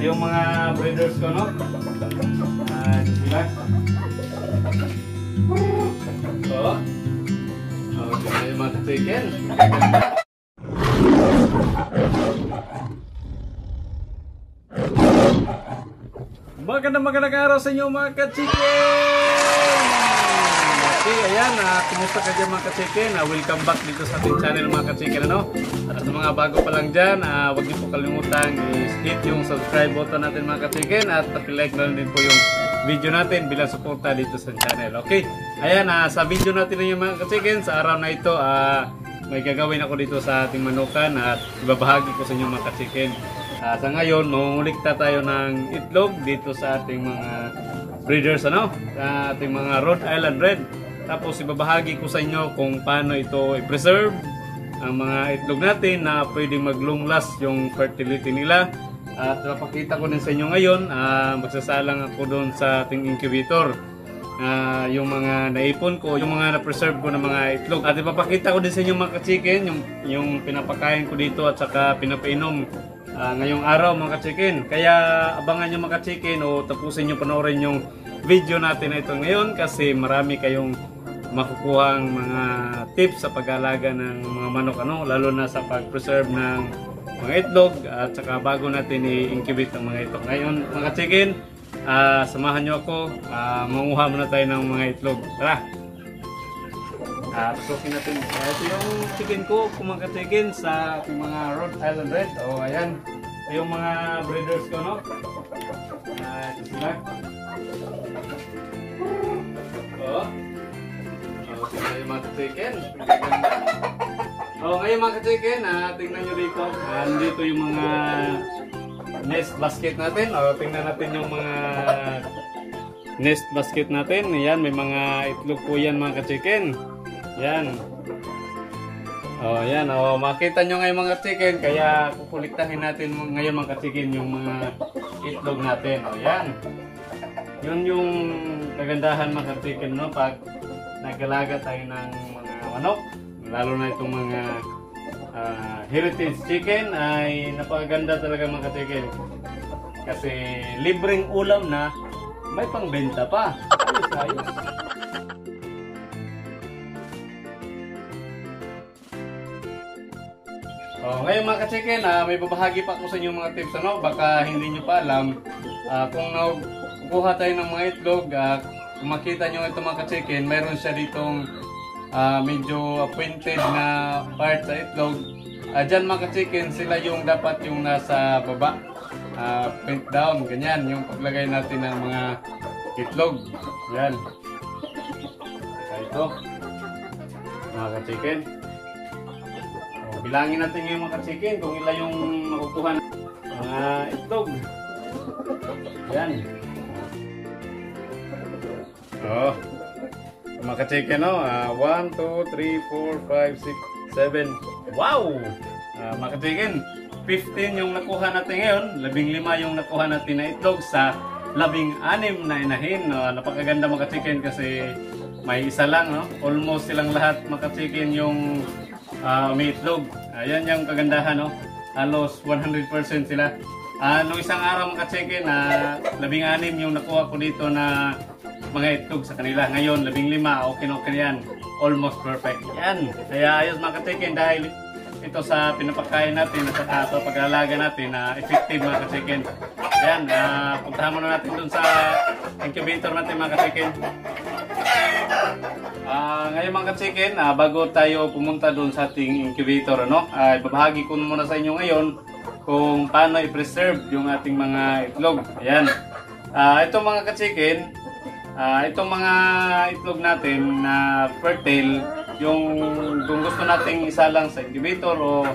yung mga breeders ko, no? Ito sila. So, okay, yung mga chicken. Magandang araw sa inyo mga ka-chicken! Okay, ayan, kumusta ka dyan mga ka-chicken? Welcome back dito sa ating channel mga ka-chicken, ano? At sa mga bago pa lang dyan, huwag niyo po kalimutan i-hit yung subscribe button natin mga ka-chicken at paki-like na din po yung video natin bilang suporta dito sa channel. Okay, ayan, sa video natin na yung mga ka-chicken, sa araw na ito, may gagawin ako dito sa ating manukan at ibabahagi ko sa inyo mga ka-chicken. Sa ngayon, mangungulikta tayo ng itlog dito sa ating mga breeders, ano? Sa ating mga Rhode Island Red. Tapos ibabahagi ko sa inyo kung paano ito i-preserve ang mga itlog natin na pwedeng mag-long last yung fertility nila. At napakita ko din sa inyo ngayon, magsasalang ako doon sa ating incubator. Yung mga naipon ko, yung mga na-preserve ko ng mga itlog. At ipapakita ko din sa inyo mga ka-chicken, yung pinapakain ko dito at saka pinapainom ngayong araw mga ka-chicken. Kaya abangan nyo mga ka-chicken o tapusin nyo panoorin yung video natin na ito ngayon kasi marami kayong makukuhang mga tips sa pag-alaga ng mga manok, ano? Lalo na sa pag-preserve ng mga itlog at saka bago natin i-incubate ang mga itlog. Ngayon mga ka-chicken, samahan nyo ako, manguha muna tayo ng mga itlog. Tara! Tutukin natin. Ito yung chicken ko, mga ka-chicken, sa ating mga Rhode Island Red. O, ayan. Ito yung mga breeders ko, no? Ito sila. Ito yung mga ka-chicken. Ngayon mga ka-chicken, tingnan nyo dito. Dito yung mga nest basket natin. Tingnan natin yung mga nest basket natin. Ayan, may mga itlog po yan mga ka-chicken. Yan. Yan. Makita nyo ngayon mga chicken, kaya kukuliktahin natin ngayon mga chicken yung mga itlog natin. Yan. Yun yung kagandahan mga chicken, no? Pag nagalaga tayo ng mga manok, lalo na itong mga heritage chicken, ay napakaganda talaga mga chicken. Kasi libreng ulam na may pangbenta pa. Ayos. Ngayon mga ka-chicken, may babahagi pa ako sa inyo mga tips, ano? Baka hindi nyo pa alam. Kung kukuha tayo ng mga itlog, kung makita nyo ito mga ka-chicken, mayroon siya ditong medyo pointed na part sa itlog. Dyan mga ka-chicken, sila yung dapat yung nasa baba. Point down, ganyan yung paglagay natin ng mga itlog. Yan. Ito, mga ka-chicken. Bilangin natin ngayon mga ka-chicken kung ilan yung makukuha ng mga itlog. Yan. Mga ka-chicken, no? 1, 2, 3, 4, 5, 6, 7. Wow! Mga ka-chicken, 15 yung nakuha natin ngayon. 15 yung nakuha natin na itlog sa 16 na inahin. Napakaganda mga ka-chicken kasi may isa lang, no? Almost silang lahat mga ka-chicken yung may itlog. Ayan yung kagandahan, no? Halos 100% sila. Nung isang araw mga ka-chicken, 16 yung nakuha ko dito na mga itlog sa kanila. Ngayon, 15. Okay yan. Almost perfect. Yan. Kaya ayos mga ka-chicken dahil ito sa pinapakain natin at sa pag-alaga natin effective mga ka-chicken. Yan. Puntahan muna natin dun sa incubator natin mga ka-chicken. Ngayon mga ka-chicken, bago tayo pumunta doon sa ating incubator, ano, ibabahagi ko muna sa inyo ngayon kung paano i-preserve yung ating mga itlog. Ayan. Itong mga ka-chicken, itong mga itlog natin na fertile, yung kung gusto nating isa lang sa incubator o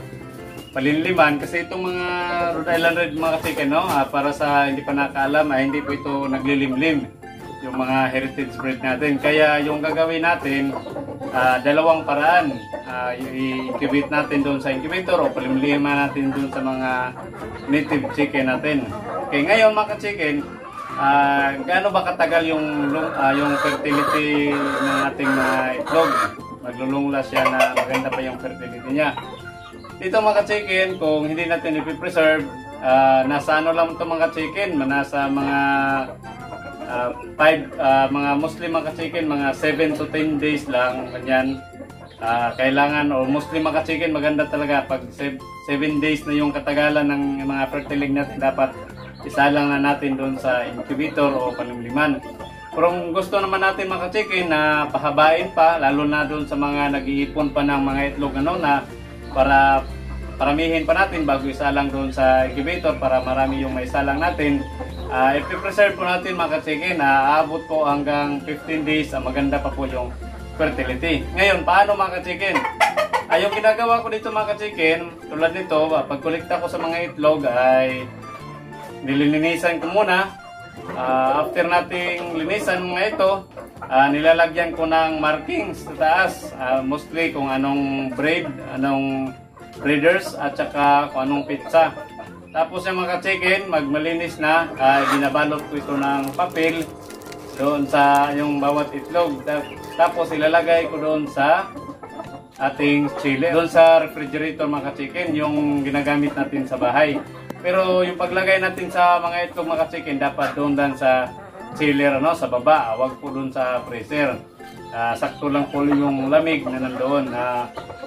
palinliman, kasi itong mga Rhode Island Red mga ka-chicken, no, para sa hindi pa nakaalam, hindi po ito naglilimlim yung mga heritage breed natin. Kaya yung gagawin natin, dalawang paraan. I-incubate natin doon sa incubator o palimliman natin doon sa mga native chicken natin. Okay, ngayon mga ka-chicken, gaano ba katagal yung fertility ng ating itlog? Maglulunglas siya na maganda pa yung fertility niya. Dito mga ka-chicken, kung hindi natin i-preserve, nasa ano lang ito mga chicken, nasa mga mga Muslim mga chicken, mga 7 to 10 days lang kanyan. Kailangan, o Muslim mga chicken, maganda talaga pag 7 days na yung katagalan ng mga fertilig natin, dapat isa lang na natin doon sa incubator o panlimliman. Pero kung gusto naman natin mga chicken na pahabain pa, lalo na doon sa mga nag-iipon pa ng mga itlog na para paramihin pa natin bago isalang doon sa incubator para marami yung maisalang natin. I-preserve po natin mga chicken, aabot po hanggang 15 days, maganda pa po yung fertility. Ngayon, paano mga chicken? Yung ginagawa ko dito mga chicken, tulad nito, pagkolekta ko sa mga itlog ay nililinisan ko muna. After nating linisan mga ito, nilalagyan ko ng markings sa taas, mostly kung anong breed, anong breeders at saka kung anong pizza. Tapos yung mga chicken, magmalinis na, binabalot ko ito ng papel doon sa yung bawat itlog. Tapos ilalagay ko doon sa ating chiller, doon sa refrigerator mga chicken, yung ginagamit natin sa bahay. Pero yung paglagay natin sa mga itlog mga chicken, dapat doon sa chiller, sa baba, wag po doon sa freezer. Sakto lang po yung lamig na nandoon.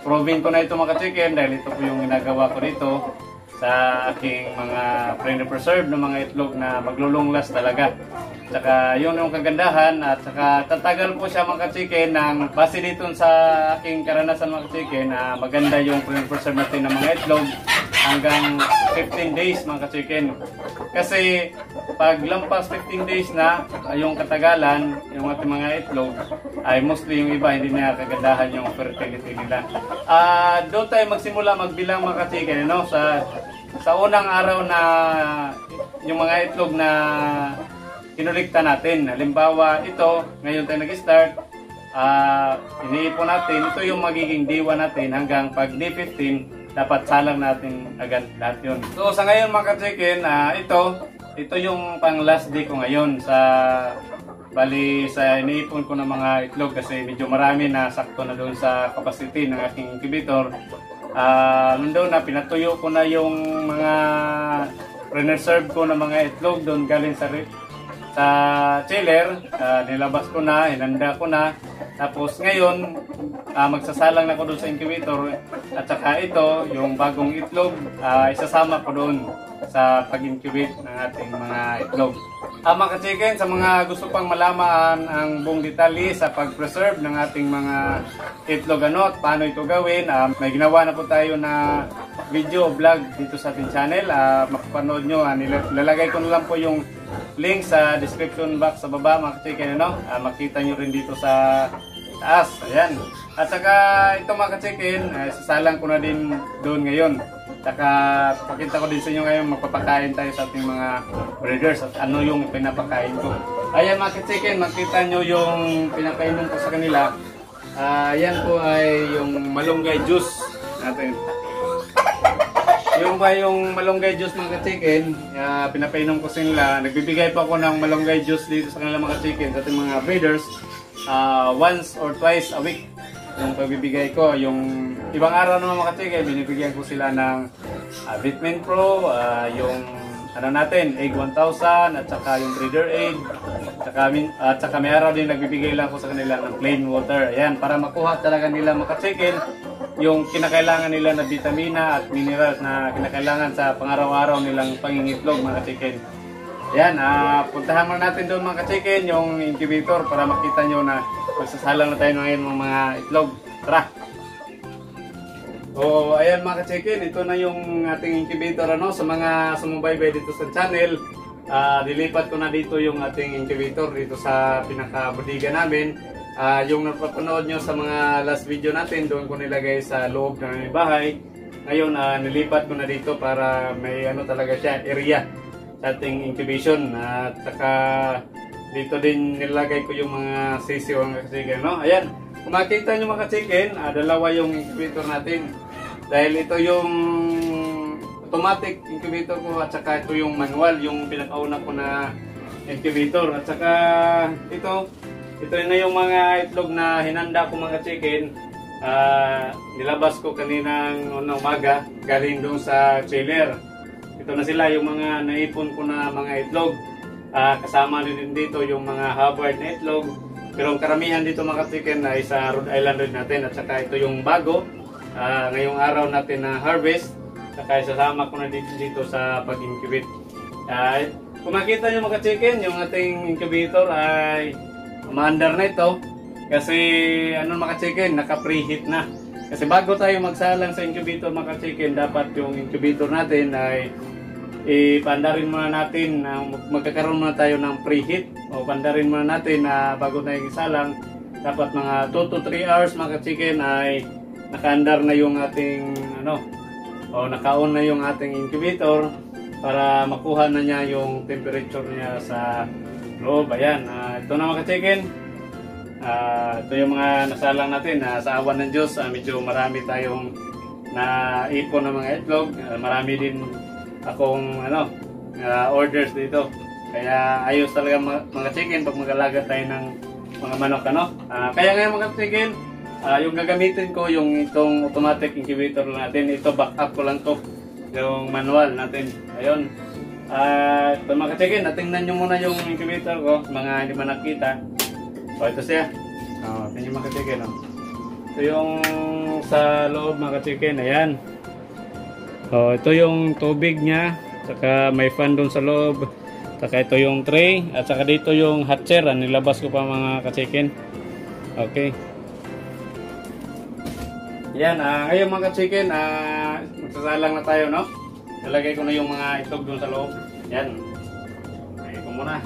Proving ko na ito mga chicken dahil ito po yung ginagawa ko dito sa aking mga preserve na mga itlog na maglulong last talaga. Saka yun yung kagandahan, at saka tatagal po siya mga chicken ng base dito sa aking karanasan mga chicken, maganda yung preserve natin ng mga itlog hanggang 15 days mga chicken. Kasi pag lampas 15 days na yung katagalan, yung ating mga itlog, ay mostly yung iba hindi na kagandahan yung fertility nila. Doon tayo magsimula magbilang mga chicken, sa unang araw na yung mga itlog na kinulikta natin. Halimbawa ito, ngayon tayo nag-start, iniipon natin, ito yung magiging diwa natin hanggang pag day 15, dapat salang natin agad lahat yun. So sa ngayon mga chicken, ito yung pang last day ko ngayon sa iniipon ko ng mga itlog kasi medyo marami na sakto na doon sa capacity ng aking incubator. Nandun na pinatuyo ko na yung mga preserve ko ng mga itlog doon galing sa chiller, nilabas ko na, hinanda ko na. Tapos ngayon, magsasalang na ko doon sa incubator, at saka ito, yung bagong itlog, isasama ko doon sa pag-incubate ng ating mga itlog. Mga chicken, sa mga gusto pang malaman ang buong detalye sa pag-preserve ng ating mga itlog at paano ito gawin, may ginawa na po tayo na video vlog dito sa ating channel. Mapapanood nyo, nilalagay ko na lang po yung link sa description box sa baba mga chicken, makita nyo rin dito sa taas, ayan. At saka ito mga chicken, sasalang ko na din doon ngayon. Saka pakita ko din sa inyo ngayon, magpapakain tayo sa ating mga breeders at ano yung pinapakain ko. Ayan mga chicken, makita nyo yung pinapainom ko sa kanila. Yan po ay yung malunggay juice natin. Yung malunggay juice mga chicken, pinapainom ko sa nila. Nagbibigay pa ako ng malunggay juice dito sa kanila mga chicken, sa ating mga breeders. Once or twice a week yung pagbibigay ko. Yung ibang araw naman mga chicken, binibigyan ko sila ng Vitamin Pro, yung Egg 1000, at saka yung Breeder Egg, at saka may araw din nagbibigay lang ko sa kanila ng plain water. Ayan, para makuha talaga nila mga chicken yung kinakailangan nila na vitamina at minerals na kinakailangan sa pangaraw-araw nilang pangingitlog mga chicken. Ayan, puntahan muna natin doon mga chicken yung incubator para makita nyo na magsasalang na tayo ngayon ng mga itlog. Tara! Ayan mga chicken, ito na yung ating incubator. Sa mga sumubaybay dito sa channel, dilipat ko na dito yung ating incubator dito sa pinaka-bodega namin. Yung napapanood nyo sa mga last video natin, doon ko nilagay sa loob ng bahay. Ngayon, nilipat ko na dito para may talaga siya, area sa ating incubation. At saka dito din nilagay ko yung mga sisiw mga chicken. Ayan, kung makita nyo mga chicken, dalawa yung incubator natin. Dahil ito yung automatic incubator ko, at saka ito yung manual, yung pinakauna ko na incubator. At saka ito na yung mga itlog na hinanda ko mga chicken. Nilabas ko kaninang umaga galing doon sa chiller. Ito ito na sila yung mga naipon ko na mga itlog. Kasama din dito yung mga Hubbard na itlog. Pero ang karamihan dito mga ka-chicken ay sa Rhode Island rin natin. At saka ito yung bago. Ngayong araw natin na harvest. Saka isasama ko na dito sa pag-incubate. Kung makita nyo mga ka-chicken, yung ating incubator ay umaandar na ito. Kasi ano mga ka-chicken, naka-preheat na. Kasi bago tayo magsalang sa incubator mga ka-chicken, dapat yung incubator natin ay ipandarin muna natin, magkakaroon muna tayo ng preheat. O pandarin muna natin na bago tayo isalang, dapat mga 2 to 3 hours mga ka-chicken ay nakaandar na yung ating naka-on na yung ating incubator para makuha na niya yung temperature niya sa loob. Ayan, ito na mga ka-chicken. Ito yung mga nasalang natin. Sa awan ng Diyos, medyo marami tayong naipon ng mga itlog. Marami din akong orders dito. Kaya ayos talaga mga chicken pag mag-alaga tayo ng mga manok. Kaya ngayon mga chicken, yung gagamitin ko yung itong automatic incubator natin. Ito backup ko lang to, yung manual natin. Ayun. Ito mga chicken, natingnan nyo muna yung incubator ko, mga hindi man nakita. Ito siya. Ito yung mga chicken. Ito yung sa loob mga chicken. Ayan. Ito yung tubig niya. Saka may fan doon sa loob. Saka ito yung tray. At saka dito yung hatcher. Nilabas ko pa mga ka-chicken. Okay. Yan. Ngayon mga ka-chicken, magsasalang na tayo, no? Nalagay ko na yung mga itlog doon sa loob. Yan. Lagay ko muna.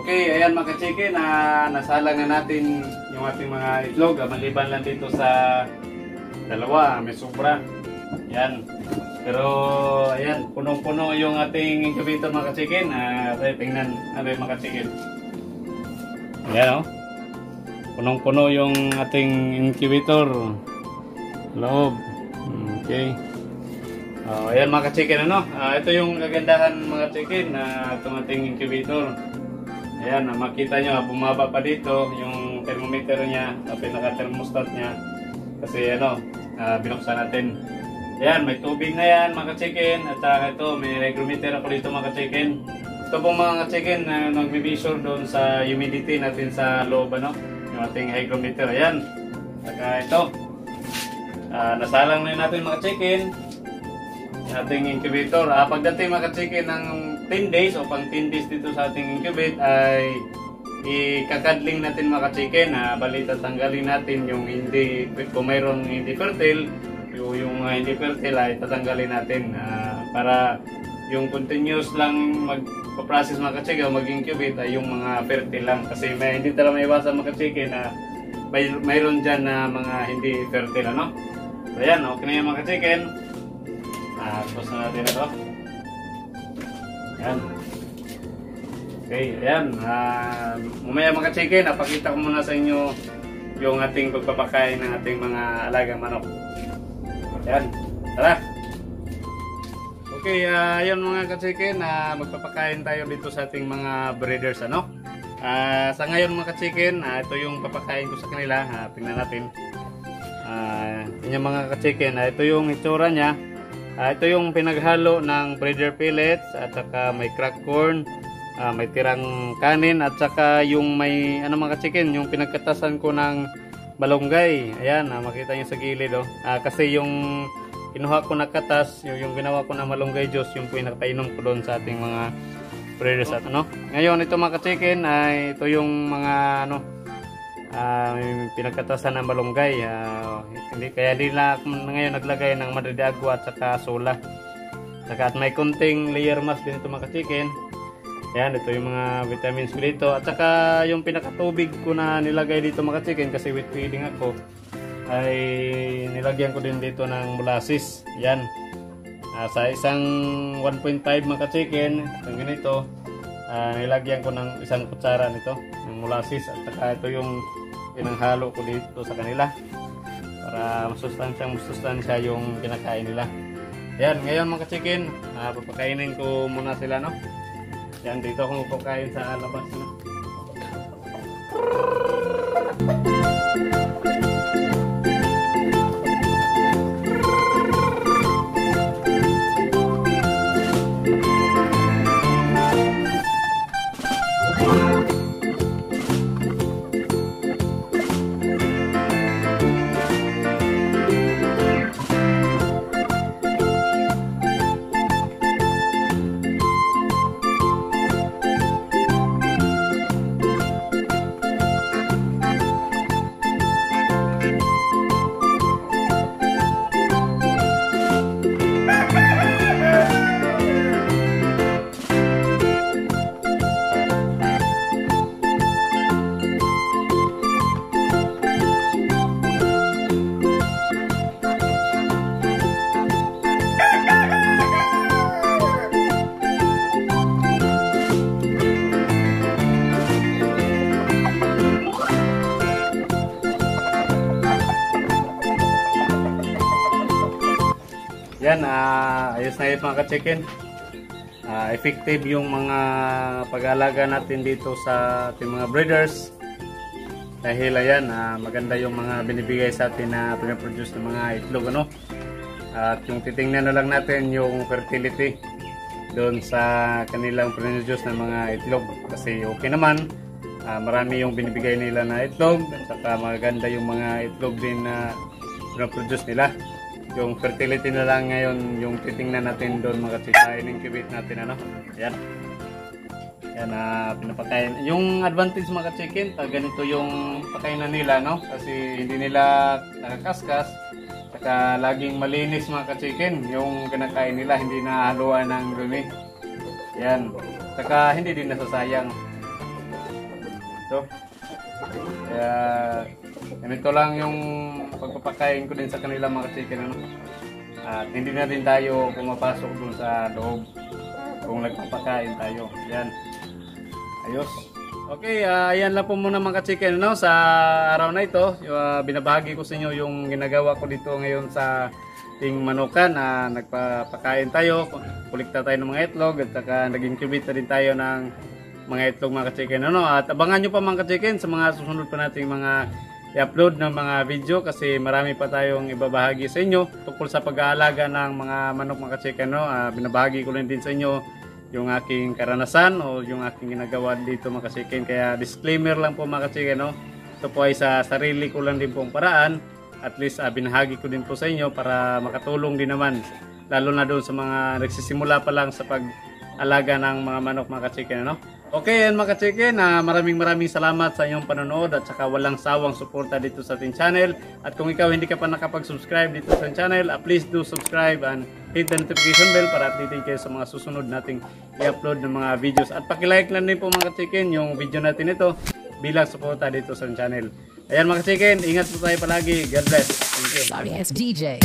Okay, ayan mga ka-chicken, nasalang na natin yung ating mga itlog. Maliban lang dito sa dalawa, may sobra. Ayan. Pero ayan, punong-puno yung ating incubator mga ka-chicken. Tingnan natin mga ka-chicken. Ayan punong-puno yung ating incubator. Loob. Okay. Ayan mga ka-chicken, ito yung kagandahan mga chicken na itong ating incubator. Ayan, makita nyo, bumaba pa dito yung thermometer niya, pinaka-thermostat niya. Kasi binuksan natin. Ayan, may tubig na yan mga chicken. At saka ito, may hygrometer ako dito mga chicken. Ito pong mga chicken na nagme-measure doon sa humidity natin sa loob, yung ating hygrometer. Ayan. Saka ito, nasalang na natin mga chicken. Yung ating incubator. Pagdating mga chicken ng 10 days o pang 10 days dito sa ating incubate ay ikakadling natin mga chicken. Bali tatanggalin natin yung hindi, kung mayroong hindi fertile, yung hindi fertile ay tatanggalin natin para yung continuous lang magpa-process mga chicken o mag-incubate ay yung mga fertile lang. Kasi hindi talaga may iwasan mga chicken na mayroon dyan na mga hindi fertile. So yan, okay na yung mga chicken. Tapos na natin ito. Ayan. Okay, ayan. Mamaya mga chicken, napakita ko muna sa inyo yung ating pagpapakain ng ating mga alagang manok. Ayan. Tara! Okay, ayun mga ka-chicken, magpapakain tayo dito sa ating mga breeders, ano? Sa ngayon mga ka-chicken, ito yung papakain ko sa kanila. Tingnan natin. Yung mga ka-chicken, ito yung itsura niya. Ito yung pinaghalo ng breeder pellets at saka may cracked corn, may tirang kanin at saka yung may ano mga ka-chicken, yung pinagkatasan ko ng malunggay. Ayan, makita niyo sa gilid, oh. Kasi yung kinuha ko na katas, yung ginawa ko na malunggay juice, yung pinakainom ko doon sa ating mga breeders at ano. Ngayon ito mga ka-chicken ay ito yung mga ano pinagkatasan ng malunggay. Hindi kaya nila ngayon naglagay ng madre de agua at saka sola. Saka at may kunting layer mask din ito mga ka-chicken. Ayan, ito yung mga vitamins ko dito. At saka yung pinakatubig ko na nilagay dito mga ka-chicken kasi with feeding ako, ay nilagyan ko din dito ng molasses. Yan, sa isang 1.5 mga ka-chicken, itong ganito, nilagyan ko ng isang kutsara nito ng molasses at saka ito yung pinanghalo ko dito sa kanila para masustansya yung kinakain nila. Yan, ngayon mga ka-chicken, papakainin ko muna sila, no? Yan, dito ako papakain sa labas, no? Yan, ayos na yun mga ka-chicken. Effective yung mga pag-aalaga natin dito sa ating mga breeders. Dahil ayan, maganda yung mga binibigay sa atin na pinaproduce ng mga itlog, ano? At yung titingnan na lang natin yung fertility doon sa kanilang pinaproduce ng mga itlog. Kasi okay naman, marami yung binibigay nila na itlog at saka maganda yung mga itlog din na pinaproduce nila. Yung fertility na lang ngayon yung titingnan natin doon mga ka-chicken, incubate natin, ano. Yan. Yan, pinapakain. Yung advantage mga ka-chicken, ganito yung pakainan nila, no? Kasi hindi nila nakakaskas. Saka laging malinis mga ka-chicken yung kinakain nila, hindi na haluan ng dumi. Yan. Saka hindi din nasasayang. So, kaya ganito lang yung pagpapakain ko din sa kanila mga ka-chicken, ano? At hindi na din tayo pumapasok dun sa loob kung nagpapakain tayo. Yan. Ayos. Okay, ayan lang po muna mga ka-chicken, no? Sa araw na ito, binabahagi ko sa inyo yung ginagawa ko dito ngayon sa ting manukan. Nagpapakain tayo, kulikta tayo ng mga itlog at saka nag-incubate na din tayo ng mga itlog mga ka-chicken, ano? At abangan nyo pa mga ka-chicken sa mga susunod pa nating mga i-upload ng mga video kasi marami pa tayong ibabahagi sa inyo tungkol sa pag-aalaga ng mga manok mga ka-chicken, no? Binabahagi ko rin din sa inyo yung aking karanasan o yung aking ginagawa dito mga ka-chicken. Kaya disclaimer lang po mga ka-chicken, no? Ito po ay sa sarili ko lang din pong paraan. At least binahagi ko din po sa inyo para makatulong din naman, lalo na doon sa mga nagsisimula pa lang sa pag-alaga ng mga manok mga ka-chicken, no? Okay, yan mga ka-chicken, maraming salamat sa inyong panonood at saka walang sawang suporta dito sa ating channel. At kung ikaw hindi ka pa nakapag-subscribe dito sa ating channel, please do subscribe and hit the notification bell para updated kayo sa mga susunod nating i-upload ng mga videos. At paki-like lang din po mga ka-chicken yung video natin ito bilang suporta dito sa ating channel. Ayan mga ka-chicken, ingat po tayo palagi. God bless. Thank you. Sorry, it's DJ.